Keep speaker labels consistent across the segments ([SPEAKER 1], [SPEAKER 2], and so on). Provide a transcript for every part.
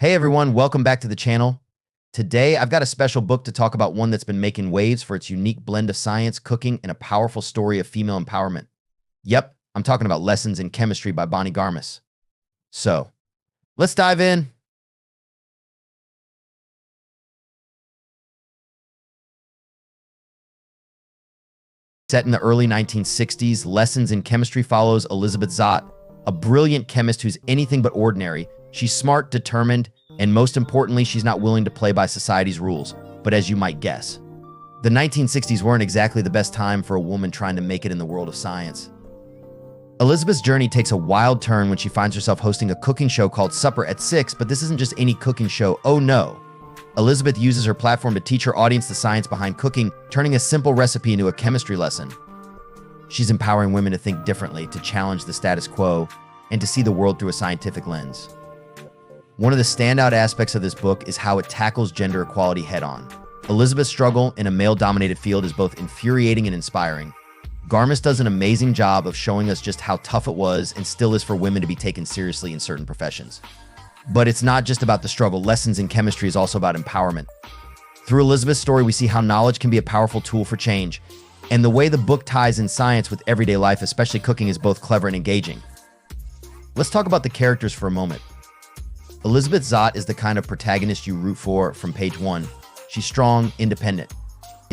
[SPEAKER 1] Hey everyone, welcome back to the channel. Today, I've got a special book to talk about, one that's been making waves for its unique blend of science, cooking, and a powerful story of female empowerment. Yep, I'm talking about Lessons in Chemistry by Bonnie Garmus. So, let's dive in. Set in the early 1960s, Lessons in Chemistry follows Elizabeth Zott, a brilliant chemist who's anything but ordinary. She's smart, determined, and most importantly, she's not willing to play by society's rules. But as you might guess, the 1960s weren't exactly the best time for a woman trying to make it in the world of science. Elizabeth's journey takes a wild turn when she finds herself hosting a cooking show called Supper at 6, but this isn't just any cooking show, oh no. Elizabeth uses her platform to teach her audience the science behind cooking, turning a simple recipe into a chemistry lesson. She's empowering women to think differently, to challenge the status quo, and to see the world through a scientific lens. One of the standout aspects of this book is how it tackles gender equality head-on. Elizabeth's struggle in a male-dominated field is both infuriating and inspiring. Garmus does an amazing job of showing us just how tough it was and still is for women to be taken seriously in certain professions. But it's not just about the struggle. Lessons in Chemistry is also about empowerment. Through Elizabeth's story, we see how knowledge can be a powerful tool for change, and the way the book ties in science with everyday life, especially cooking, is both clever and engaging. Let's talk about the characters for a moment. Elizabeth Zott is the kind of protagonist you root for from page one. She's strong, independent,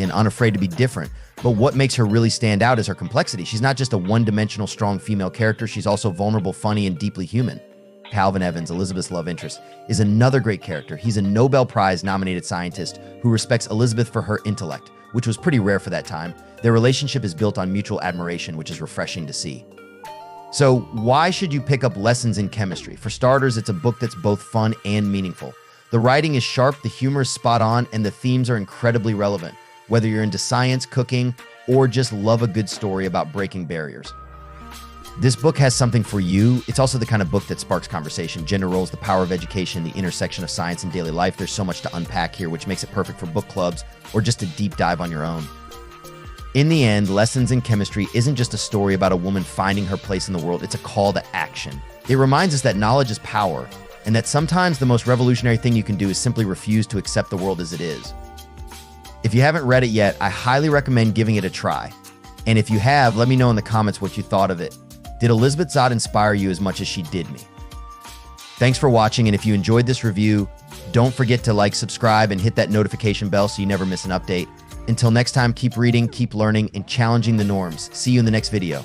[SPEAKER 1] and unafraid to be different. But what makes her really stand out is her complexity. She's not just a one-dimensional strong female character, she's also vulnerable, funny, and deeply human. Calvin Evans, Elizabeth's love interest, is another great character. He's a Nobel Prize-nominated scientist who respects Elizabeth for her intellect, which was pretty rare for that time. Their relationship is built on mutual admiration, which is refreshing to see. So why should you pick up Lessons in Chemistry? For starters, it's a book that's both fun and meaningful. The writing is sharp, the humor is spot on, and the themes are incredibly relevant, whether you're into science, cooking, or just love a good story about breaking barriers. This book has something for you. It's also the kind of book that sparks conversation. Gender roles, the power of education, the intersection of science and daily life. There's so much to unpack here, which makes it perfect for book clubs or just a deep dive on your own. In the end, Lessons in Chemistry isn't just a story about a woman finding her place in the world, it's a call to action. It reminds us that knowledge is power, and that sometimes the most revolutionary thing you can do is simply refuse to accept the world as it is. If you haven't read it yet, I highly recommend giving it a try. And if you have, let me know in the comments what you thought of it. Did Elizabeth Zott inspire you as much as she did me? Thanks for watching, and if you enjoyed this review, don't forget to like, subscribe, and hit that notification bell so you never miss an update. Until next time, keep reading, keep learning, and challenging the norms. See you in the next video.